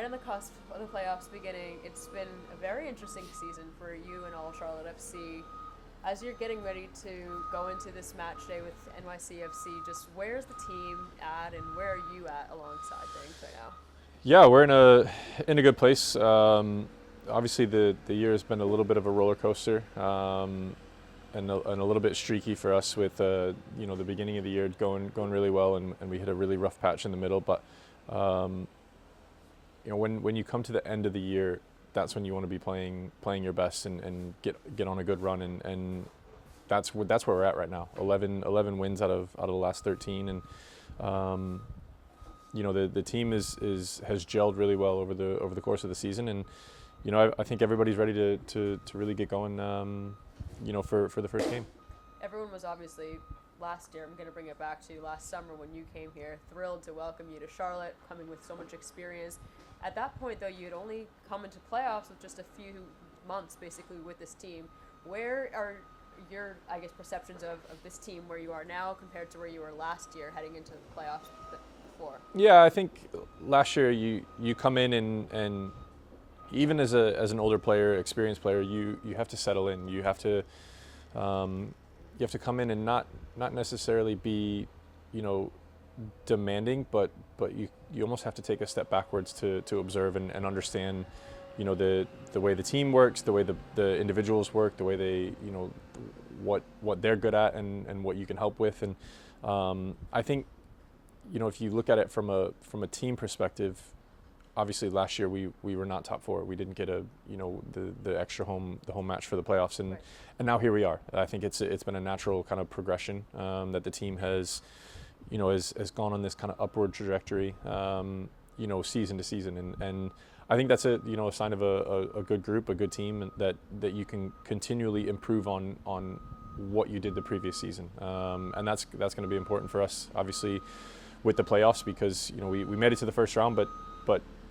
on the cusp of the playoffs beginning. It's been a very interesting season for you and all Charlotte FC. As you're getting ready to go into this match day with NYCFC, just where's the team at and where are you at alongside things right now? Yeah, we're in a good place. Obviously, the year has been a little bit of a roller coaster, and a little bit streaky for us with the beginning of the year going really well, and we hit a really rough patch in the middle. But when you come to the end of the year, that's when you want to be playing your best and get on a good run, and that's where we're at right now. 11 wins out of the last 13, and the team has gelled really well over the course of the season, and I think everybody's ready to really get going for the first game. Everyone was obviously last year, I'm going to bring it back to last summer when you came here, thrilled to welcome you to Charlotte, coming with so much experience. At that point, though, you had only come into playoffs with just a few months, basically, with this team. Where are your, I guess, perceptions of this team where you are now compared to where you were last year heading into the playoffs before? Yeah, I think last year you come in and even as an older player, experienced player, you have to settle in. You have to come in and not necessarily be, demanding, but you almost have to take a step backwards to observe and understand, the way the team works, the way the individuals work, the way they, what they're good at and what you can help with. And I think, if you look at it from a team perspective, obviously last year we were not top four. We didn't get the extra home match for the playoffs, and now here we are. I think it's been a natural kind of progression that the team has gone on this kind of upward trajectory, season to season, and I think that's a sign of a good group, a good team that you can continually improve on what you did the previous season, and that's going to be important for us, obviously, with the playoffs, because we made it to the first round, but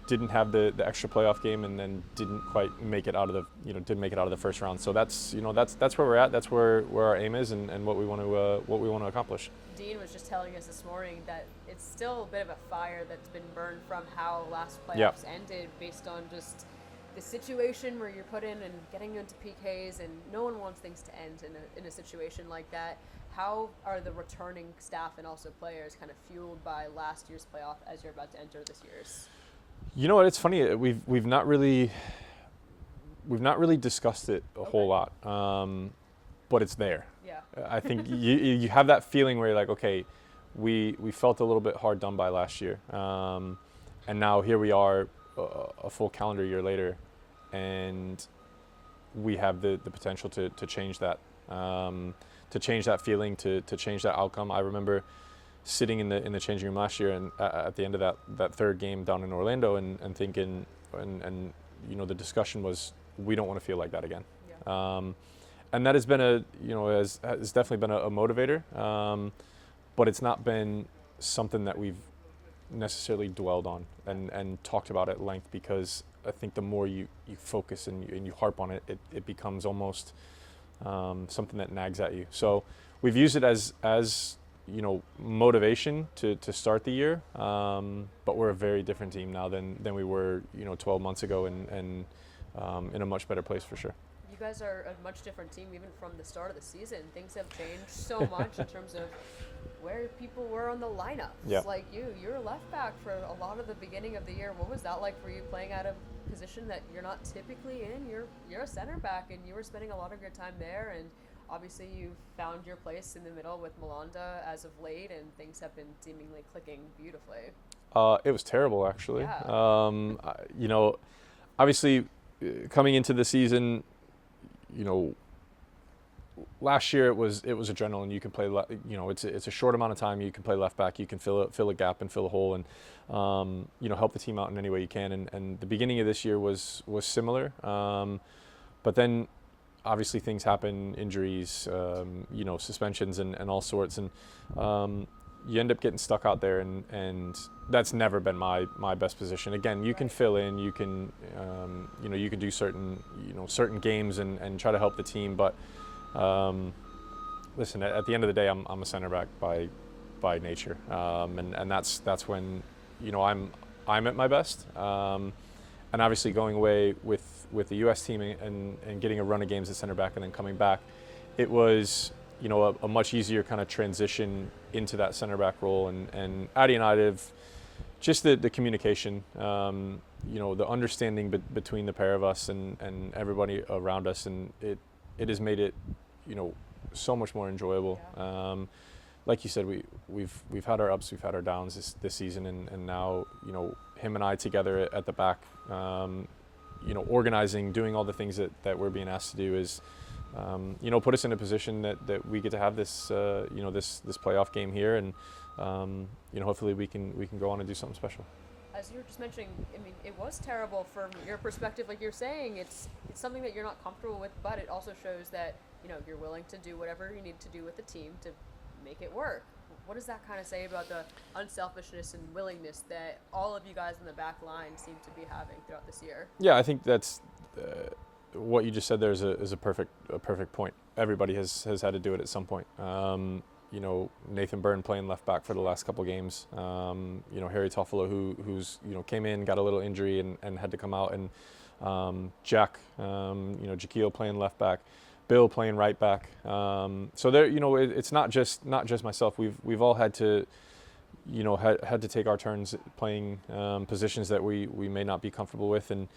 didn't have the extra playoff game, and then didn't quite make it out of the first round. So that's where we're at. That's where our aim is, and what we want to accomplish. Dean was just telling us this morning that it's still a bit of a fire that's been burned from how last playoffs ended, based on just the situation where you're put in and getting into PKs, and no one wants things to end in a situation like that. How are the returning staff and also players kind of fueled by last year's playoff as you're about to enter this year's? You know what? It's funny. We've not really discussed it a whole lot, but it's there. Yeah. I think you have that feeling where you're like, okay, we felt a little bit hard done by last year, and now here we are, a full calendar year later, and we have the potential to change that, feeling, to change that outcome. I remember sitting in the changing room last year, and at the end of that third game down in Orlando, and thinking, and the discussion was, we don't want to feel like that again. Yeah. And that has been has definitely been a motivator, but it's not been something that we've necessarily dwelled on and talked about at length, because I think the more you focus and you harp on it, it becomes almost something that nags at you. So we've used it as motivation to start the year, but we're a very different team now than we were 12 months ago, and in a much better place for sure. You guys are a much different team even from the start of the season. Things have changed so much in terms of where people were on the lineup. Yeah. Like you're a left back for a lot of the beginning of the year. What was that like for you, playing out of a position that you're not typically in? You're a center back, and you were spending a lot of your time there, and obviously you've found your place in the middle with Malanda as of late, and things have been seemingly clicking beautifully. It was terrible, actually. Yeah. Obviously, coming into the season, last year it was adrenaline. You can play, it's a short amount of time. You can play left back. You can fill a gap and fill a hole, and help the team out in any way you can. And the beginning of this year was similar, but then obviously things happen, injuries, suspensions and all sorts, and you end up getting stuck out there, and that's never been my best position. Again, you can fill in, you can you can do certain games and try to help the team, but listen, at the end of the day, I'm a center back by nature, and that's when I'm at my best. And obviously going away with the U.S. team and getting a run of games at center back and then coming back, it was, you know, a much easier kind of transition into that center back role. And Addie and I have just the communication, you know, the understanding between the pair of us and everybody around us, and it has made it, you know, so much more enjoyable. Yeah. Like you said, we've had our ups, we've had our downs this season, and now, you know, him and I together at the back, you know, organizing, doing all the things that we're being asked to do is, you know, put us in a position that we get to have this, you know, this playoff game here, and you know, hopefully we can go on and do something special. As you were just mentioning, I mean, it was terrible from your perspective. Like you're saying, it's something that you're not comfortable with, but it also shows that, you know, you're willing to do whatever you need to do with the team to make it work. What does that kind of say about the unselfishness and willingness that all of you guys in the back line seem to be having throughout this year? Yeah, I think that's what you just said there is a perfect point. Everybody has had to do it at some point. You know, Nathan Byrne playing left back for the last couple games. You know, Harry Toffolo, who's, you know, came in, got a little injury and had to come out, and Jack, you know, Jaquil playing left back, Bill playing right back. So there, you know, it's not just myself. We've all had to, you know, had to take our turns playing positions that we may not be comfortable with, and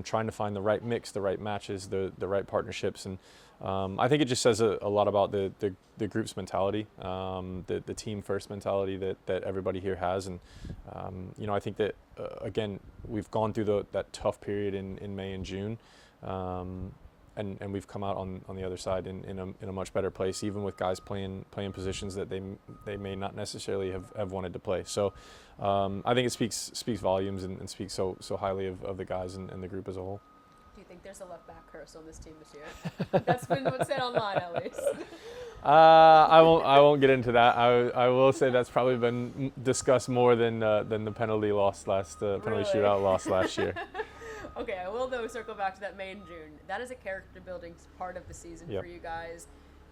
trying to find the right mix, the right matches, the right partnerships. And I think it just says a lot about the group's mentality, the team first mentality that everybody here has. And you know, I think that again, we've gone through that tough period in May and June, and we've come out on the other side in a much better place, even with guys playing positions that they may not necessarily have wanted to play. So I think it speaks volumes and speaks so highly of the guys and the group as a whole. Do you think there's a left back curse on this team this year? That's been what's said online, at least. I won't get into that. I will say that's probably been discussed more than the penalty loss penalty shootout loss last year. Okay, I will though circle back to that May and June. That is a character building part of the season for you guys.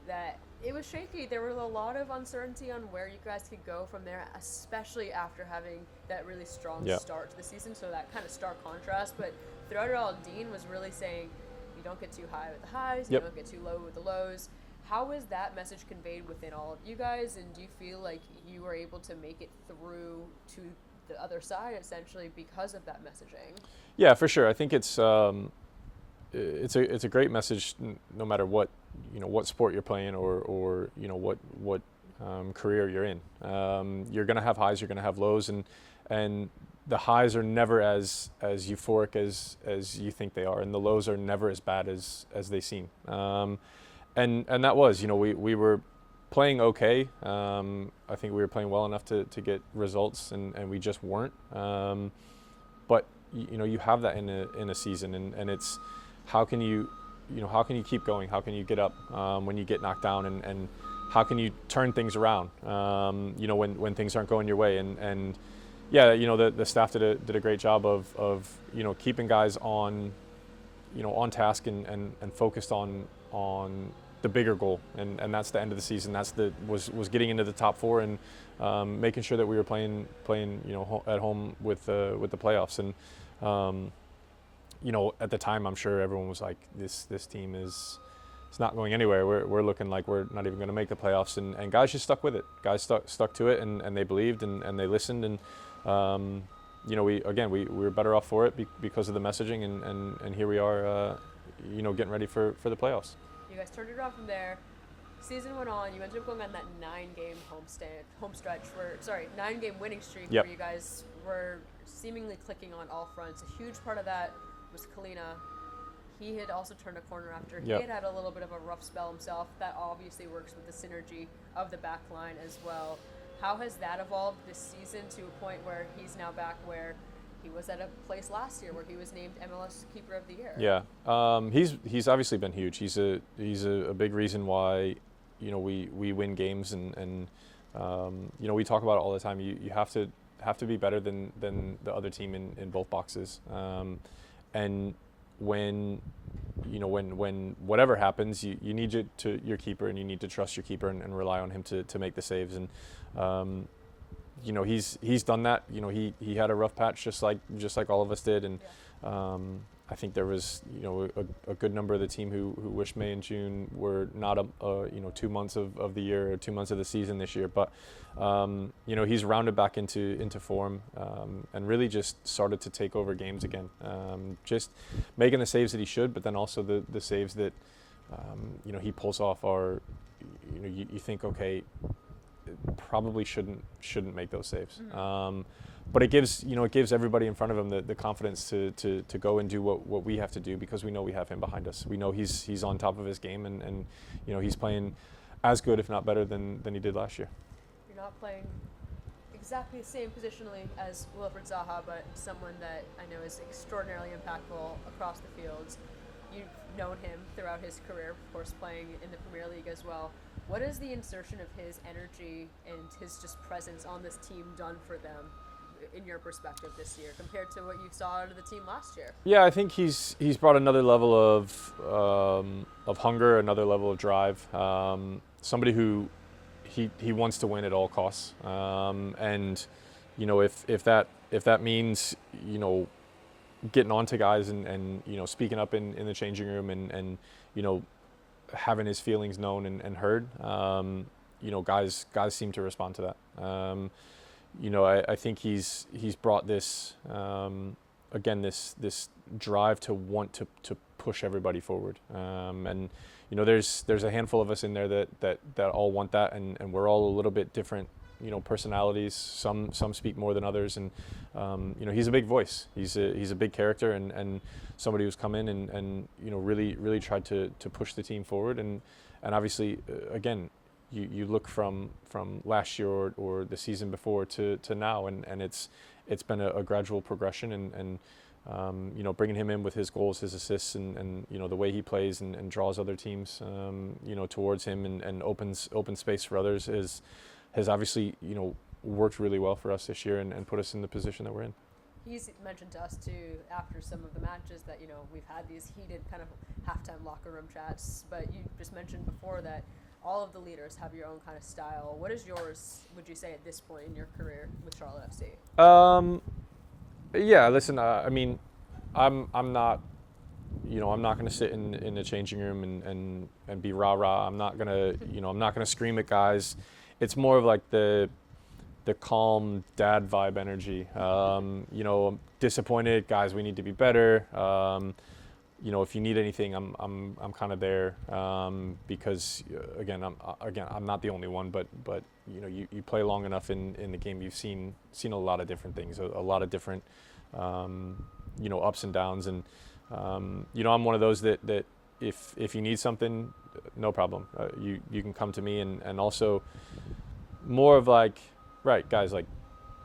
That it was shaky. There was a lot of uncertainty on where you guys could go from there, especially after having that really strong start to the season. So that kind of stark contrast. But throughout it all, Dean was really saying, you don't get too high with the highs, you don't get too low with the lows. How was that message conveyed within all of you guys? And do you feel like you were able to make it through to the other side essentially because of that messaging? Yeah, for sure. I think it's a great message no matter what, you know, what sport you're playing or you know what career you're in. You're going to have highs, you're going to have lows, and the highs are never as euphoric as you think they are, and the lows are never as bad as they seem. And that was, you know, we were playing okay. I think we were playing well enough to get results, and we just weren't. But you know, you have that in a season, and it's how can you keep going? How can you get up when you get knocked down, and how can you turn things around? You know, when things aren't going your way, and yeah, you know, the staff did a great job of you know, keeping guys on task and focused on the bigger goal, and that's the end of the season. That's was getting into the top four and making sure that we were playing you know, at home with the playoffs. And you know, at the time, I'm sure everyone was like, this team it's not going anywhere. We're looking like we're not even going to make the playoffs, and guys just stuck with it. Guys stuck to it, and they believed and they listened, and you know, we were better off for it because of the messaging, and here we are, you know, getting ready for the playoffs. You guys turned it around from there. Season went on. You ended up going on that 9-game winning streak where you guys were seemingly clicking on all fronts. A huge part of that was Kalina. He had also turned a corner after he had a little bit of a rough spell himself. That obviously works with the synergy of the back line as well. How has that evolved this season to a point where he's now back where he was at a place last year where he was named MLS Keeper of the Year? Yeah, he's obviously been huge. He's a big reason why, you know, we win games, and you know, we talk about it all the time. You have to be better than the other team in both boxes, and when whatever happens, you need your keeper, and you need to trust your keeper and rely on him to make the saves. And he's done that. He had a rough patch just like all of us did, and I think there was a good number of the team who wished May and June were not 2 months of the year or 2 months of the season this year. But he's rounded back into form and really just started to take over games again. Just making the saves that he should, but then also the saves that he pulls off are you think, okay, probably shouldn't make those saves. But it gives everybody in front of him the confidence to go and do what we have to do, because we know we have him behind us. We know he's on top of his game, and he's playing as good, if not better, than he did last year. You're not playing exactly the same positionally as Wilfried Zaha, but someone that I know is extraordinarily impactful across the fields. You've known him throughout his career, of course, playing in the Premier League as well. What has the insertion of his energy and his just presence on this team done for them, in your perspective, this year compared to what you saw out of the team last year? Yeah, I think he's brought another level of hunger, another level of drive. Somebody who he wants to win at all costs, and if that means getting on to guys and speaking up in the changing room and having his feelings known and heard, guys seem to respond to that. I think he's brought this again this drive to want to push everybody forward, and there's a handful of us in there that all want that, and we're all a little bit different personalities. Some speak more than others, and he's a big voice. He's a big character, and somebody who's come in and really tried to push the team forward, and obviously again, you look from last year or the season before to now, and it's been a gradual progression, and bringing him in with his goals, his assists, and the way he plays and draws other teams towards him and opens space for others has obviously worked really well for us this year and put us in the position that we're in. He's mentioned to us too after some of the matches that we've had these heated kind of halftime locker room chats, but you just mentioned before that all of the leaders have your own kind of style. What is yours, would you say, at this point in your career with Charlotte FC? Yeah, listen, I mean, I'm not going to sit in the changing room and be rah-rah. I'm not going to scream at guys. It's more of like the calm dad vibe energy. I'm disappointed, guys, we need to be better. If you need anything, I'm kind of there, because again, I'm not the only one, but you play long enough in the game, you've seen a lot of different things, a lot of different ups and downs, and I'm one of those that if you need something, no problem, you can come to me, and also more of like, right, guys, like,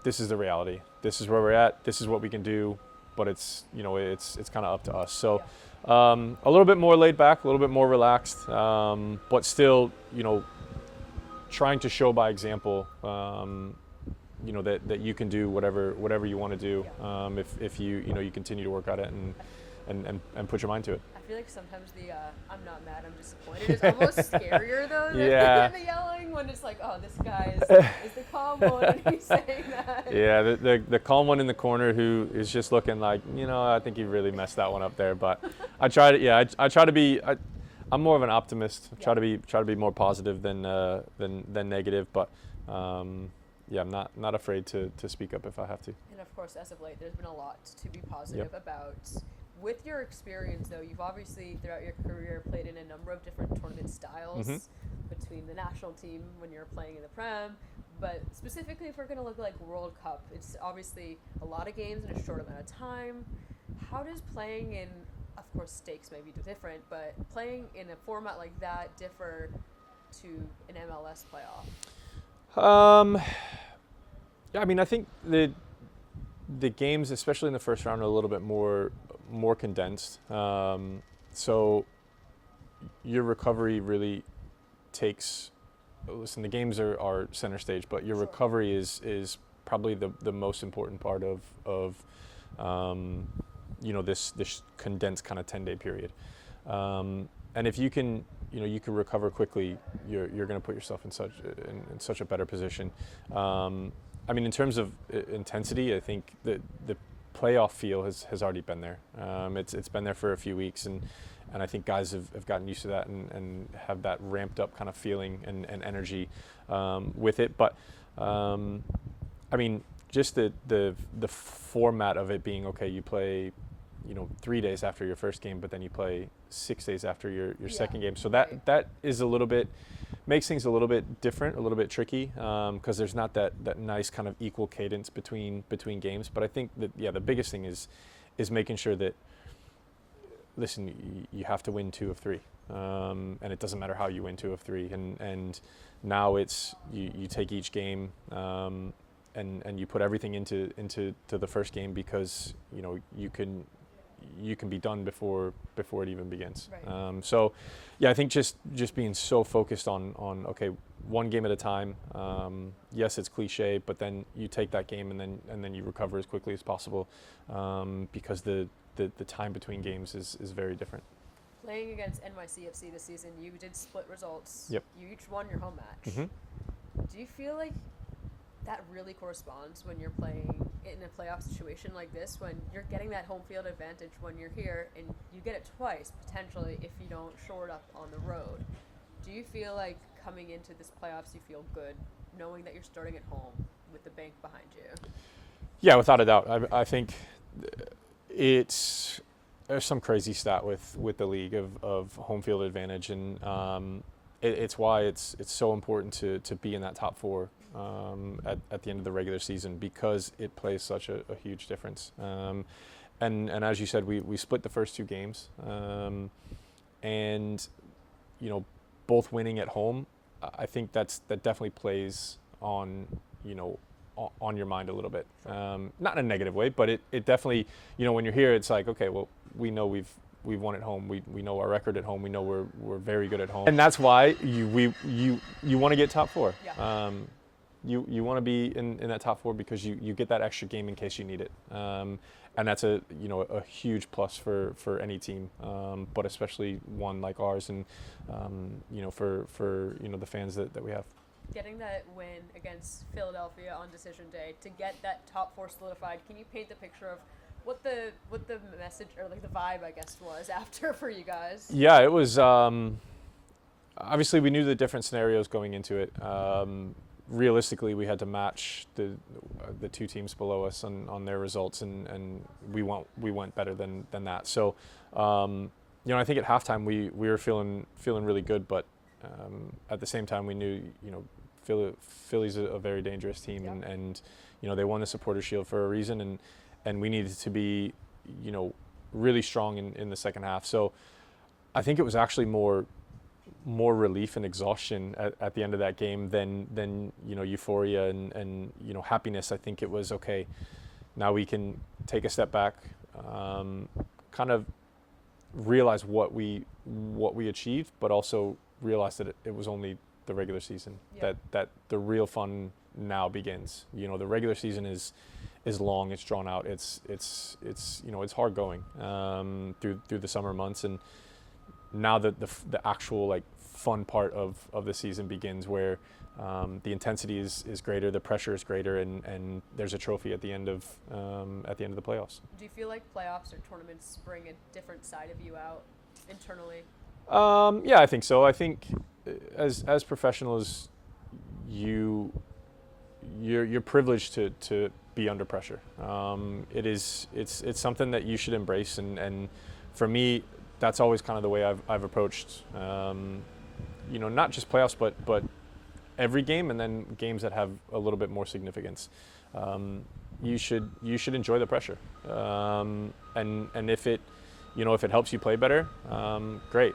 this is the reality, this is where we're at, this is what we can do, but it's kind of up to us. So a little bit more laid back, a little bit more relaxed, but still, trying to show by example, that you can do whatever you want to do, if you continue to work at it and put your mind to it. I feel like sometimes the I'm not mad, I'm disappointed is almost scarier though than the yelling, when it's like, oh, this guy is the calm one and he's saying that. Yeah, the calm one in the corner who is just looking like, I think you really messed that one up there. But I try to I try to be I'm more of an optimist. I try to be more positive than negative, but I'm not afraid to speak up if I have to. And of course, as of late, there's been a lot to be positive about. With your experience, though, you've obviously throughout your career played in a number of different tournament styles, between the national team when you're playing in the Prem, but specifically if we're going to look like World Cup, it's obviously a lot of games in a short amount of time. How does playing in, of course, stakes may be different, but playing in a format like that differ to an MLS playoff? Yeah, I mean, I think the games, especially in the first round, are a little bit more condensed. So your recovery really takes. Listen, the games are center stage, but your recovery is probably the most important part of this condensed kind of 10-day period. And if you can recover quickly, you're going to put yourself in such a better position. I mean, in terms of intensity, I think the playoff feel has already been there. It's been there for a few weeks, and I think guys have gotten used to that and have that ramped up kind of feeling and energy with it. But I mean, just the format of it being, okay, you play, 3 days after your first game, but then you play 6 days after your second game. So that is a little bit, makes things a little bit different, a little bit tricky, because there's not that nice kind of equal cadence between games. But I think that, the biggest thing is making sure that, listen, you have to win 2 of 3, and it doesn't matter how you win 2 of 3. And now it's you take each game, and you put everything into the first game, because you can be done before it even begins. Right. So I think just being so focused on okay, one game at a time. Yes, it's cliche, but then you take that game and then you recover as quickly as possible, because the time between games is very different. Playing against NYCFC this season, you did split results. Yep. You each won your home match. Mm-hmm. Do you feel like that really corresponds when you're playing in a playoff situation like this, when you're getting that home field advantage when you're here, and you get it twice, potentially, if you don't shore it up on the road? Do you feel like coming into this playoffs, you feel good knowing that you're starting at home with the bank behind you? Yeah, without a doubt. I think there's some crazy stat with the league of home field advantage, and it's why it's so important to be in that top 4 at the end of the regular season, because it plays such a huge difference. And as you said, we split the first 2 games, and both winning at home. I think that definitely plays on on your mind a little bit, not in a negative way, but it definitely, when you're here, it's like, okay, well, we know we've won at home. We know our record at home. We know we're very good at home, and that's why you want to get top 4. Yeah. You want to be in that top 4, because you get that extra game in case you need it, and that's a huge plus for any team, but especially one like ours, and for the fans that we have. Getting that win against Philadelphia on decision day to get that top 4 solidified, can you paint the picture of what the message, or like the vibe, I guess, was after for you guys? Yeah, it was obviously we knew the different scenarios going into it. Realistically, we had to match the 2 teams below us on their results, and we went better than that. So I think at halftime we were feeling really good, but at the same time we knew Philly's a very dangerous team, yeah. and they won the Supporters Shield for a reason, and we needed to be really strong in the second half. So I think it was actually more relief and exhaustion at the end of that game than euphoria and happiness. I think it was, okay, now we can take a step back, kind of realize what we achieved, but also realize that it was only the regular season. Yeah. That the real fun now begins. The regular season is long, it's drawn out, it's hard going through the summer months, and now that the actual like fun part of the season begins, where the intensity is greater, the pressure is greater, and there's a trophy at the end of the playoffs. Do you feel like playoffs or tournaments bring a different side of you out internally? Yeah, I think so. I think as professionals, you're privileged to be under pressure. It's something that you should embrace, and for me, that's always kind of the way I've approached, not just playoffs, but every game, and then games that have a little bit more significance. You should enjoy the pressure, and if it helps you play better, great.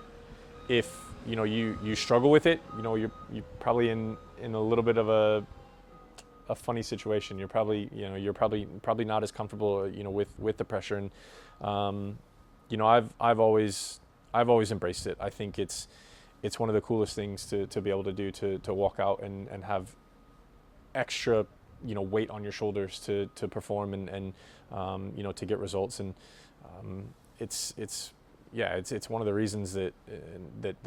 If you struggle with it, you're probably in a little bit of a funny situation. You're probably not as comfortable with the pressure, and I've always embraced it. I think it's one of the coolest things to be able to do, to walk out and have extra weight on your shoulders to perform and to get results, and it's yeah, it's one of the reasons that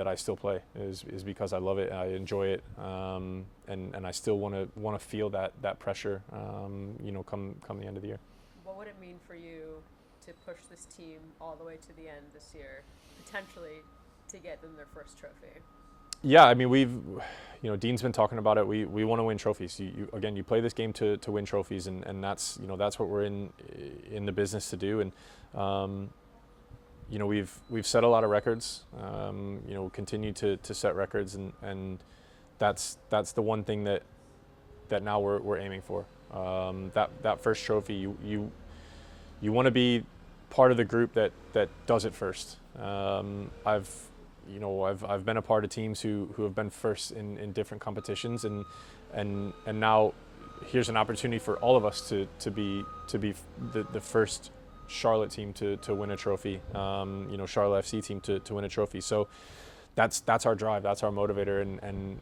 I still play is because I love it, I enjoy it, and I still want to feel that pressure, come the end of the year. What would it mean for you to push this team all the way to the end this year, potentially to get them their first trophy? Yeah, I mean, Dean's been talking about it. We want to win trophies. You play this game to win trophies, and that's what we're in the business to do. And we've set a lot of records. Continue to set records, and that's the one thing that now we're aiming for. That first trophy, you want to be part of the group that does it first. I've been a part of teams who have been first in different competitions, and now here's an opportunity for all of us to be the first Charlotte team to win a trophy, Charlotte FC team to win a trophy. So that's our drive, that's our motivator, and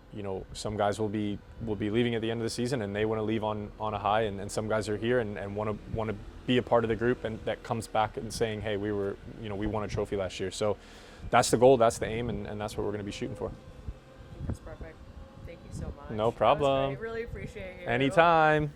some guys will be leaving at the end of the season, and they want to leave on a high, and some guys are here and want to be a part of the group, and that comes back and saying, hey, we won a trophy last year. So that's the goal, that's the aim, and that's what we're going to be shooting for. That's perfect. Thank you so much. No problem. Really appreciate you. Anytime.